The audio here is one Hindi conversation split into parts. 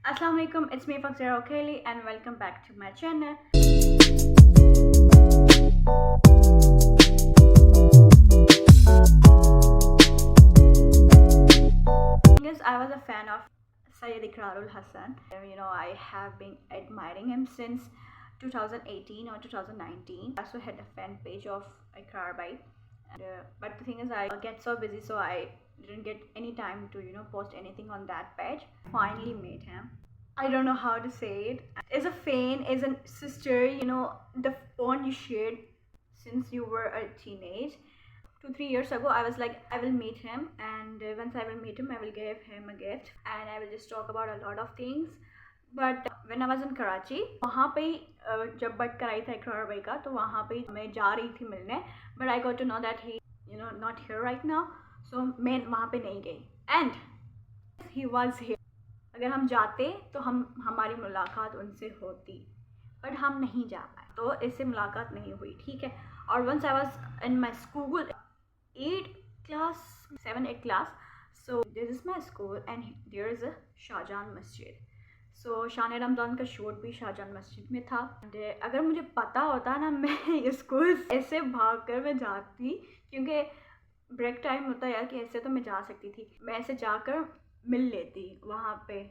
Assalamu alaikum, it's me Fakhzara Okheli and welcome back to my channel. Because I was a fan of Syed Iqrarul Hasan. I have been admiring him since 2018 or 2019. I also had a fan page of Iqrar Bhai. But the thing is, I get so busy, so I didn't get any time to post anything on that page. Finally made him. I don't know how to say it. As a fan, as a sister, the bond you shared since you were a teenage. 2 3 years ago, I was like, I will meet him, and once I will meet him, I will give him a gift, and I will just talk about a lot of things. But when I was इन कराची, वहाँ पे जब बट कराई था इकरार भाई का, तो वहाँ पे मैं जा रही थी मिलने, but I got to know that he not here right now, so मैं वहाँ पे नहीं गई एंड ही वाज हियर. अगर हम जाते तो हमारी मुलाकात उनसे होती, बट हम नहीं जा पाए, तो इससे मुलाकात नहीं हुई. ठीक है. और once I was in my school 8 class 7 8 class, so this is my school and there is a Shahjahan Masjid. So शान रमज़ान का शूट भी शाहजहां मस्जिद में था. अगर मुझे पता होता ना, मैं स्कूल ऐसे भाग कर मैं जाती, क्योंकि ब्रेक टाइम होता यार कि ऐसे तो मैं जा सकती थी, मैं ऐसे जाकर मिल लेती वहाँ पे.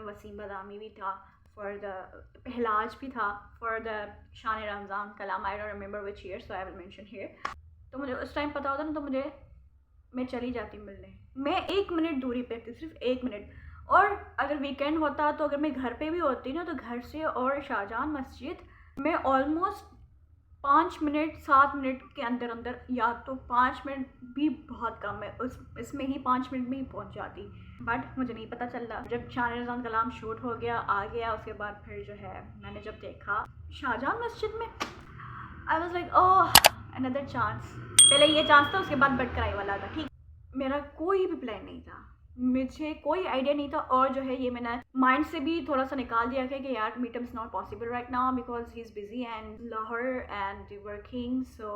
वसीम बदामी भी था फॉर द पहलाज भी था for the Shan Ramzan Kalam. I don't remember which year, so I will mention here. तो मुझे उस टाइम पता होता ना, तो मैं चली जाती मिलने. मैं 1 मिनट दूरी पे थी, सिर्फ 1 मिनट. और अगर वीकेंड होता, तो अगर मैं घर पे भी होती ना, तो घर से और शाहजहां मस्जिद में ऑलमोस्ट 5 मिनट 7 मिनट के अंदर अंदर, या तो 5 मिनट भी बहुत कम है, इसमें ही 5 मिनट में ही पहुंच जाती. बट मुझे नहीं पता चल रहा. जब शान रमज़ान कलाम शूट हो गया, आ गया, उसके बाद फिर जो है मैंने जब देखा शाहजहां मस्जिद में, I was like oh another chance. पहले ये चांस था, उसके बाद बट कराई वाला था. ठीक. मेरा कोई भी प्लान नहीं था, मुझे कोई आइडिया नहीं था. और जो है ये मैंने माइंड से भी थोड़ा सा निकाल दिया कि यार meet is not possible right now because he is busy and Lahore and working, so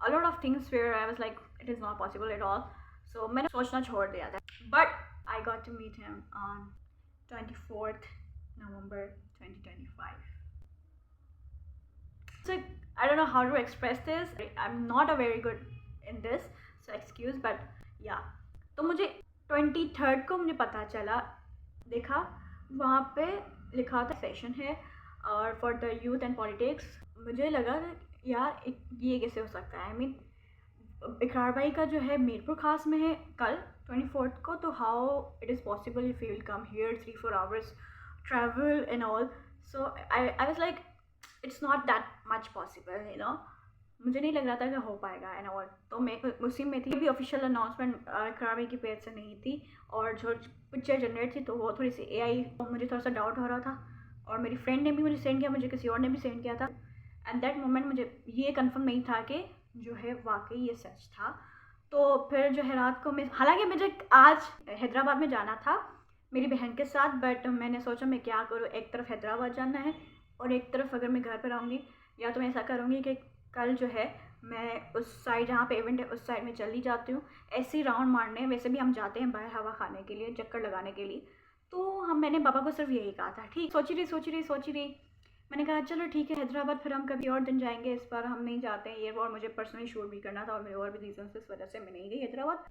a lot of things where I was like it is not possible at all. So मैंने सोचना छोड़ दिया था. But I got to meet him on 24th November 2025. So I don't know how to express this. I'm not a very good in this, so excuse, but yeah. तो मुझे 23rd को मुझे पता चला, देखा वहाँ पे लिखा था सेशन है और for the youth and politics. मुझे लगा यार ये कैसे हो सकता है. आई मीन इकरार भाई का जो है मीरपुर खास में है कल 24th को, तो how it is possible if you will come here 3-4 hours travel and all. So I was like it's not that much possible. मुझे नहीं लग रहा था कि हो पाएगा एंड ऑल. तो मैं उसी में थी. भी ऑफिशियल अनाउंसमेंट करावे की पेज से नहीं थी, और जो पिक्चर जनरेट थी तो वो थोड़ी सी AI, मुझे थोड़ा सा डाउट हो रहा था. और मेरी फ्रेंड ने भी मुझे सेंड किया, मुझे किसी और ने भी सेंड किया था. एंड दैट मोमेंट मुझे ये कंफर्म नहीं था कि जो है वाकई ये सच था. तो फिर जो है रात को मैं, हालांकि मुझे आज हैदराबाद में जाना था मेरी बहन के साथ, बट मैंने सोचा मैं क्या करूँ, एक तरफ हैदराबाद जाना है और एक तरफ अगर मैं घर पर रहूँगी, या तो मैं ऐसा करूँगी कि कल जो है मैं उस साइड जहाँ पे इवेंट है उस साइड में चली जाती हूँ ऐसे ही राउंड मारने. वैसे भी हम जाते हैं बाहर हवा खाने के लिए, चक्कर लगाने के लिए. तो मैंने पापा को सिर्फ यही कहा था. ठीक. सोची रही. मैंने कहा चलो ठीक है हैदराबाद, फिर हम कभी और दिन जाएंगे, इस बार हम नहीं जाते हैं ये. और मुझे पर्सनली शूट भी करना था और मेरे और भी रीज़न से, इस वजह से मैं नहीं गई हैदराबाद.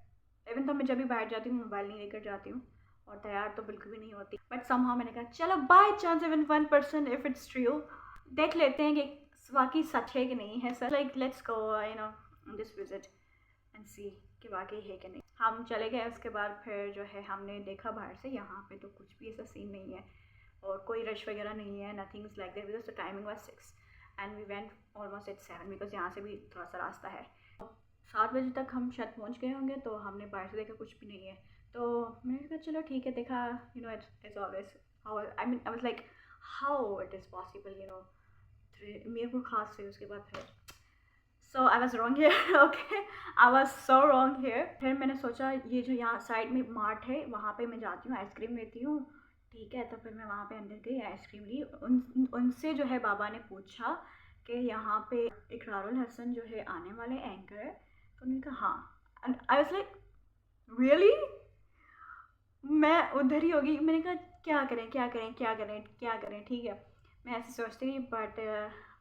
इवन तो मैं जब भी बाहर जाती हूँ मोबाइल नहीं लेकर जाती हूँ, और तैयार तो बिल्कुल भी नहीं होती. बट समहाउ मैंने कहा चलो by chance even 1% if it's true, देख लेते हैं कि वाकई सच है कि नहीं है. Sir like let's go this visit and see कि वाकई है कि नहीं. हम चले गए. उसके बाद फिर जो है हमने देखा बाहर से, यहाँ पे तो कुछ भी ऐसा सीन नहीं है और कोई रश वगैरह नहीं है, nothing is like that, because the timing was 6 and we went almost at 7, because यहाँ से भी थोड़ा सा रास्ता है. 7 बजे तक हम शायद पहुँच गए होंगे. तो हमने बाहर से देखा कुछ भी नहीं है, तो मैंने कहा चलो ठीक है. देखा it's always how I mean I was like how it is possible Mirpur Khas से. उसके बाद फिर so I was wrong here. Okay, I was so wrong here. फिर मैंने सोचा ये जो यहाँ साइड में मार्ट है वहाँ पे मैं जाती हूँ, आइसक्रीम लेती हूँ. ठीक है. तो फिर मैं वहाँ पे अंदर गई, आइसक्रीम ली. उनसे जो है बाबा ने पूछा कि यहाँ पे इकरारुल हसन जो है आने वाले एंकर है. तो उन्होंने कहा हाँ. And I was like really. मैं उधर ही होगी। मैंने कहा क्या करें क्या करें क्या करें क्या करें, ठीक है, मैं ऐसे सोचती रही। बट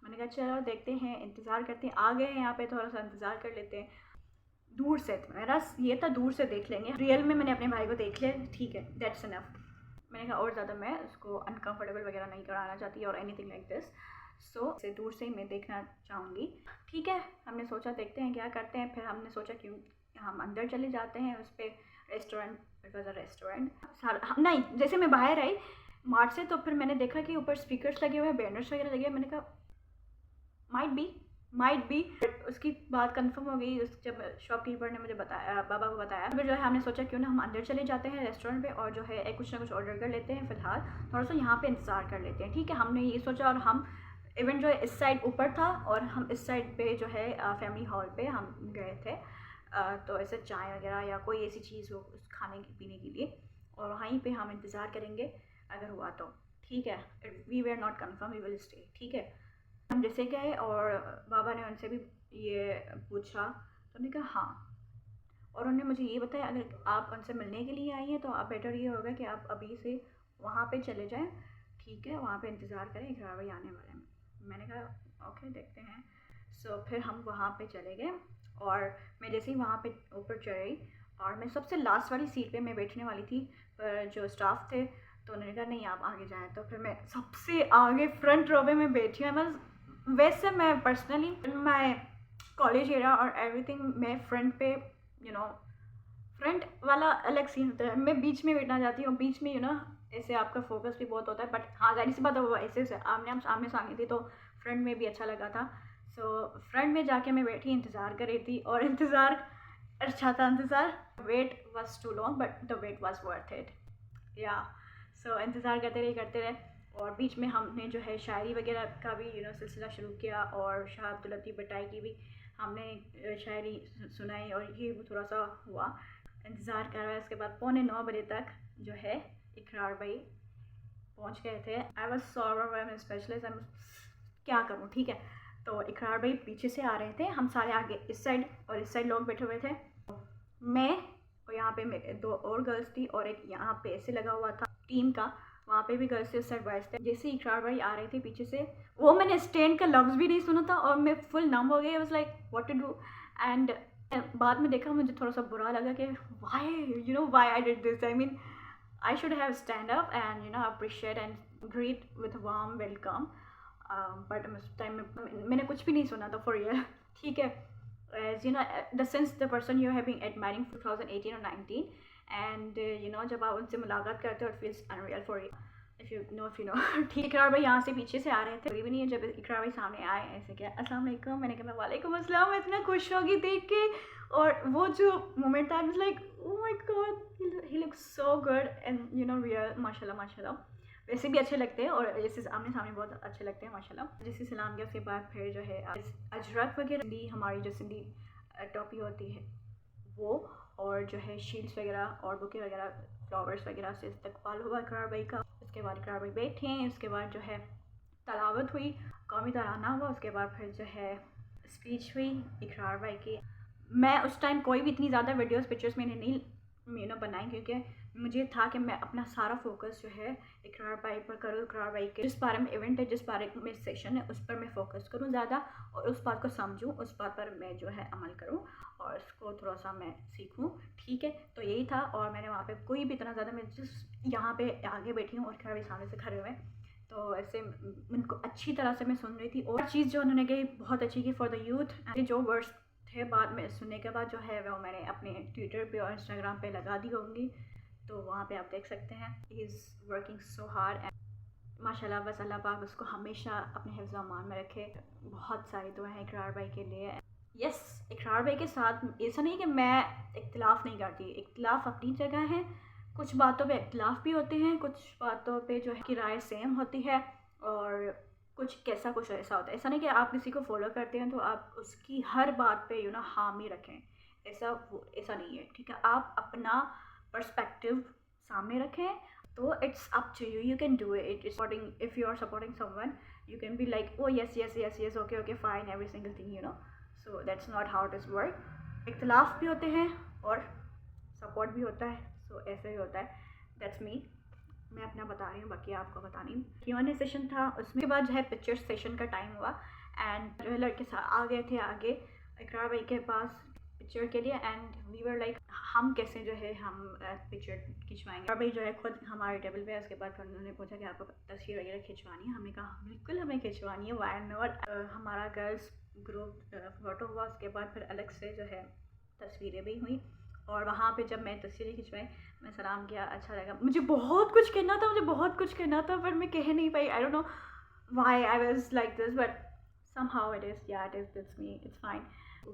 मैंने कहा चलो देखते हैं, इंतज़ार करते हैं, आ गए हैं यहाँ पे, थोड़ा सा इंतज़ार कर लेते हैं। दूर से तो मेरा ये था, दूर से देख लेंगे, रियल में मैंने अपने भाई को देख लिया, ठीक है, दैट्स इनफ। मैंने कहा और ज़्यादा मैं उसको अनकंफर्टेबल वगैरह नहीं कराना चाहती और एनीथिंग लाइक दिस। सो इसे दूर से ही मैं देखना चाहूँगी, ठीक है। हमने सोचा देखते हैं क्या करते हैं। फिर हमने सोचा क्यों हम अंदर चले जाते हैं उस पर, restaurant, it was a restaurant सारा। नहीं, जैसे मैं बाहर आई मार्ट से तो फिर मैंने देखा कि ऊपर स्पीकर्स लगे हुए हैं, बैनर्स वगैरह लगे हैं। मैंने कहा माइट बी उसकी बात कंफर्म हो गई उस जब शॉपकीपर ने मुझे बताया, बाबा को बताया। फिर जो है हमने सोचा क्यों ना हम अंदर चले जाते हैं रेस्टोरेंट पे और जो है कुछ ना कुछ ऑर्डर कर लेते हैं, फिलहाल थोड़ा सा यहाँ पे इंतज़ार कर लेते हैं, ठीक है। हमने ये सोचा और हम इवेंट जो है इस साइड ऊपर था और हम इस साइड पे जो है फैमिली हॉल पे हम गए थे। तो ऐसे चाय वगैरह या कोई ऐसी चीज़ हो उस खाने की पीने के लिए, और वहीं पे हम इंतज़ार करेंगे अगर हुआ तो, ठीक है। We were not confirm, we will stay, ठीक है। हम जैसे गए और बाबा ने उनसे भी ये पूछा तो उन्होंने कहा हाँ, और उन्होंने मुझे ये बताया अगर आप उनसे मिलने के लिए आई हैं तो आप बेटर ये होगा कि आप अभी से वहाँ पे चले जाएं, ठीक है, वहाँ पे इंतज़ार करें, इकरार भाई आने वाले हैं। मैंने कहा ओके देखते हैं। सो फिर हम वहाँ पे चले गए और मैं जैसे ही वहाँ पे ऊपर चढ़ी और मैं सबसे लास्ट वाली सीट पे मैं बैठने वाली थी, पर जो स्टाफ थे तो उन्होंने कहा नहीं आप आगे जाएं, तो फिर मैं सबसे आगे फ्रंट रो पे मैं बैठी हूँ। मैं वैसे मैं पर्सनली माई कॉलेज एरा और एवरीथिंग मैं फ्रंट पे फ्रंट वाला अलग सीन होता है, मैं बीच में बैठना चाहती हूँ, बीच में ऐसे आपका फोकस भी बहुत होता है। बट हाँ जाहिर सी बात है वो ऐसे आमने सामने थी तो फ्रंट में भी अच्छा लगा था। सो फ्रंट में जाके मैं बैठी इंतज़ार कर रही थी और इंतज़ार अच्छा था इंतज़ार। Wait was too long but the wait was worth it, yeah. So इंतज़ार करते रहे और बीच में हमने जो है शायरी वगैरह का भी सिलसिला शुरू किया और शाह अब्दुल लतीफ़ भट्टाई की भी हमने शायरी सुनाई और ये थोड़ा सा हुआ। इंतज़ार कर रहा है, उसके बाद 8:45 तक जो है इकरार भाई पहुंच गए थे। आई वॉज सो ओवरवेल्म्ड स्पेशलिस्ट, क्या करूँ, ठीक है। तो इकरार भाई पीछे से आ रहे थे, हम सारे आगे इस साइड और इस साइड लोग बैठे हुए थे। मैं और यहाँ पे दो और गर्ल्स थी और एक यहाँ पे ऐसे लगा हुआ था टीम का, वहाँ पे भी गर्ल्स थे, उस साइड बॉयज़ थे। जैसे इकरार भाई आ रहे थे पीछे से, वो मैंने स्टैंड का लफ्ज़ भी नहीं सुना था और मैं फुल नम हो गई। I was like what to do. And बाद में देखा मुझे थोड़ा सा बुरा लगा कि why I did this. I mean I should have stand up and appreciate and greet with a warm welcome. But उस टाइम में मैंने कुछ भी नहीं सुना था for real, ठीक है। As the since the person you have been admiring for 2018 or 19 and जब आप उनसे मुलाकात करते हो it feels unreal for you if you know ठीक। इकरार भाई यहाँ से पीछे से आ रहे थे, भी नहीं है। जब इकरार भाई सामने आए ऐसे क्या अस्सलाम वालेकुम, मैंने कहा वालेकुम अस्सलाम। मैं इतना खुश होगी देख के और वो जो मोमेंट था like oh my God he looks so good and real माशाल्लाह माशाल्लाह। वैसे भी अच्छे लगते हैं और ऐसे आमने सामने बहुत अच्छे लगते हैं माशाल्लाह। जैसे सलाम किया उसके बाद फिर जो है अजरक वगैरह हमारी जो सिंधी टॉपी होती है वो, और जो है शील्ड्स वगैरह और बुके वगैरह फ्लावर्स वगैरह से इस्तकबाल हुआ इकरार भाई का। उसके बाद इकरार भाई बैठे हैं, उसके बाद जो है तलावत हुई, कौमी तराना हुआ, उसके बाद फिर जो है स्पीच हुई इकरार भाई की। मैं उस टाइम कोई भी इतनी ज़्यादा वीडियोस पिक्चर्स मैंने नहीं बनाई क्योंकि मुझे था कि मैं अपना सारा फोकस जो है इकरार भाई पर करूँ, इकरार भाई के जिस बारे में इवेंट है, जिस बारे में सेशन है उस पर मैं फोकस करूँ ज़्यादा और उस बात को समझूँ, उस बात पर मैं जो है अमल करूँ और उसको थोड़ा सा मैं सीखूँ, ठीक है। तो यही था और मैंने वहाँ पे कोई भी इतना ज़्यादा, मैं जिस यहाँ पे आगे बैठी हूँ और इकरार भाई सामने से खड़े हुए, तो ऐसे उनको अच्छी तरह से मैं सुन रही थी। और चीज़ जो उन्होंने कही बहुत अच्छी की फॉर द यूथ, जो वर्ड्स थे बाद में सुनने के बाद जो है वो मैंने अपने ट्विटर पे और इंस्टाग्राम पे लगा दी होंगी, तो वहाँ पे आप देख सकते हैं। He is working so hard and माशाल्लाह, बस अल्लाह पाक उसको हमेशा अपने हिफ्ज़ व अमान में रखे। बहुत सारी दुआएं हैं इकरार भाई के लिए। यस, इकरार भाई के साथ ऐसा नहीं कि मैं इख्तिलाफ़ नहीं करती, इख्तिलाफ़ अपनी जगह है, कुछ बातों पे इख्तिलाफ़ भी होते हैं, कुछ बातों पे जो है कि राय सेम होती है और कुछ कुछ ऐसा होता है। ऐसा नहीं कि आप किसी को फॉलो करते हैं तो आप उसकी हर बात पे हामी रखें, ऐसा नहीं है, ठीक है। आप अपना पर्सपेक्टिव सामने रखें, तो it's up to you, you can do it. Supporting, if you are supporting someone you can be like oh yes yes yes yes okay okay fine every single thing so that's not how it is work. इख्तिलाफ़ भी होते हैं और सपोर्ट भी होता है, सो ऐसे ही होता है। That's me. मैं अपना बता रही हूँ, बाकी आपको बता नहीं। Q&A सेशन था, उसके बाद जो है पिक्चर सेशन का टाइम हुआ एंड जो है लड़के आ गए थे आगे इकरार भाई के पास पिक्चर के लिए एंड वी वर लाइक हम कैसे जो है हम पिक्चर खिंचवाएंगे। इकरार भाई जो है खुद हमारे टेबल पे। उसके बाद उन्होंने पूछा कि आपको तस्वीर वगैरह खिंचवानी है। हमने कहा बिल्कुल हमें खिंचवानी है, वाई नॉट। हमारा गर्ल्स ग्रुप फ़ोटो हुआ, उसके बाद फिर अलग से जो है तस्वीरें भी हुई और वहाँ पे जब मैं तस्वीरें खिंचवाई मैं सलाम किया, अच्छा लगा। मुझे बहुत कुछ कहना था पर मैं कह नहीं पाई। I don't know why I was like this but somehow it is, yeah, it is, it's me, it's fine।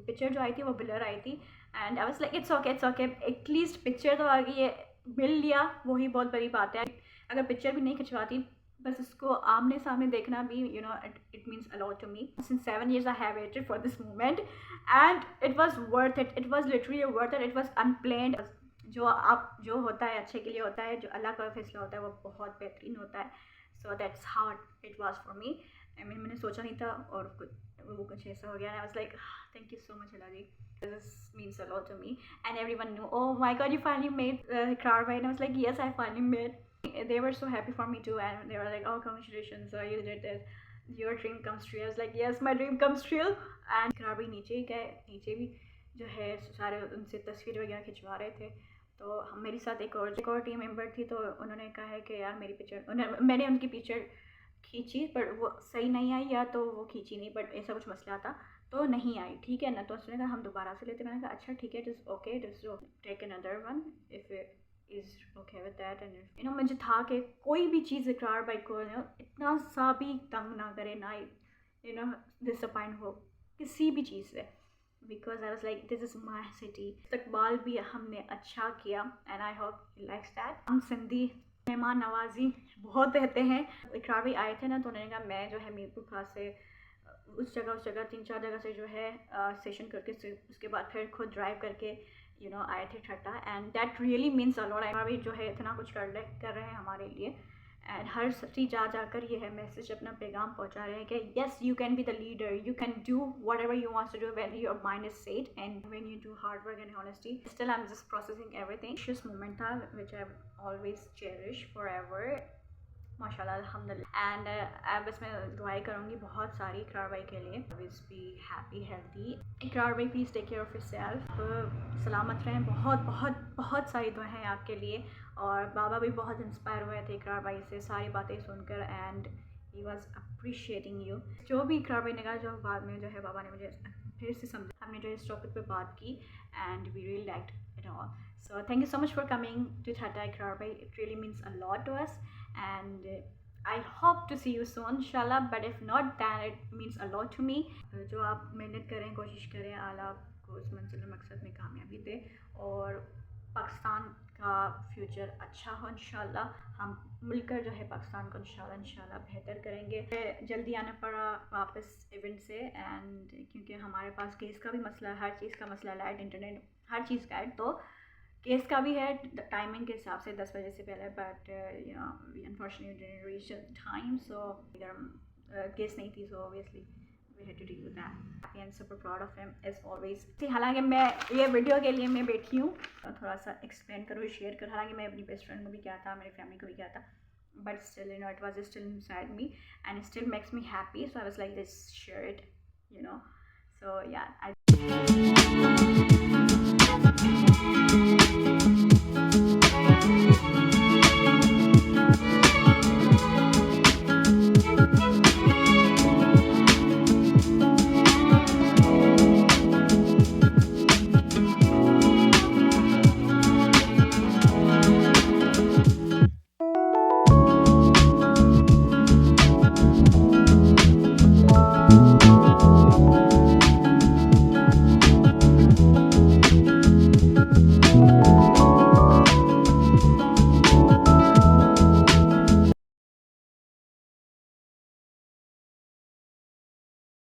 Picture जो आई थी वो ब्लर आई थी and I was like it's okay at least picture तो आ गई है, मिल लिया, वही बहुत बड़ी बात है। अगर पिक्चर भी नहीं खिंचवाती बस इसको आमने सामने देखना भी it means a lot to me। Since 7 years I have waited for this moment and it was worth it, it was literally worth it, it was unplanned। जो होता है अच्छे के लिए होता है, जो अल्लाह का फैसला होता है वो बहुत बेहतरीन होता है। So that's how it was for me. I mean मैंने सोचा नहीं था और कुछ ऐसा हो गया। I was like thank you so much Allah ji, this means a lot to me and everyone knew, oh my god, you finally made Ikrar bhai, and I was like yes, I finally made। They were so happy for me too and they were like, oh congratulations, you did it, your dream comes true। I was like yes, my dream comes true। and Ikrar bhai नीचे गए, नीचे भी जो है सारे उनसे तस्वीर वगैरह खिंचवा रहे थे। तो हम मेरे साथ एक और टीम मेंबर थी, तो उन्होंने कहा है कि यार मेरी पिक्चर, मैंने उनकी पिक्चर खींची पर वो सही नहीं आई या तो वो खींची नहीं, बट ऐसा कुछ मसला था तो नहीं आई, ठीक है ना। तो उसने कहा हम दोबारा से लेते। मैंने कहा अच्छा ठीक है, it is okay, it is take another one if is okay with that. And मुझे था कि कोई भी चीज़ इकरार भाई को इतना सा भी तंग ना करे, ना डिसअपॉइंट हो किसी भी चीज़ से, because I was like this is my city. इस्तकबाल भी हमने अच्छा किया and I hope he likes that. हम सिंधी मेहमान नवाजी बहुत रहते हैं। इकरार भाई आए थे ना, तो उन्होंने कहा मैं जो है मीरपुर खास से उस जगह 3-4 जगह से जो है सेशन करके उसके बाद फिर खुद ड्राइव करके आए थे Thatta and that really means a lot. Iqrar भाई जो है इतना कुछ कर रहे हैं हमारे लिए एंड हर सिटी जाकर ये है मैसेज अपना पैगाम पहुंचा रहे हैं कि yes you can be the leader, you can do whatever you want to do when your mind is set and when you do hard work and honesty. Still I am just processing everything. This moment था which I always cherish forever, माशाल्लाह अल्हम्दुलिल्लाह। एंड बस मैं दुआएं करूँगी बहुत सारी इकरार भाई के लिए। Always be happy healthy. Iqrar भाई please take care of yourself, सलामत रहें। बहुत बहुत बहुत सारी दुआएं हैं आपके लिए। और बाबा भी बहुत इंस्पायर हुए थे इकरार भाई से सारी बातें सुनकर and he was appreciating you. जो भी इकरार भाई ने कहा, जो बाद में जो है बाबा ने मुझे फिर से समझा, हमने जो इस टॉपिक पे बात की and we really liked it all. So thank you so much for coming to Tata Ikrar bhai, it really means a lot to us and I hope to see you soon inshallah, but if not then it means a lot to me। जो आप मेहनत करें, कोशिश करें, आला आपको उस मंजिल मकसद में कामयाबी दे और पाकिस्तान का फ्यूचर अच्छा हो इंशाल्लाह। हम मिलकर जो है पाकिस्तान को इंशाल्लाह बेहतर करेंगे। जल्दी आना पड़ा वापस इवेंट से एंड क्योंकि हमारे पास केस का भी मसला है, हर चीज़ का मसला, लाइट इंटरनेट हर चीज़ का है, तो केस का भी है टाइमिंग के हिसाब से 10 बजे से पहले, but unfortunately didn't reach time. So case नहीं थी, so obviously we had to deal with that. I am super proud of him as always. हालांकि मैं ये वीडियो के लिए मैं बैठी हूँ थोड़ा सा एक्सप्लेन करूँ, शेयर करूँ। हालांकि मैं अपनी बेस्ट फ्रेंड को भी किया था, मेरी फैमिली को भी किया था, but still it was still inside me and still makes me happy. So I was like this share it so या।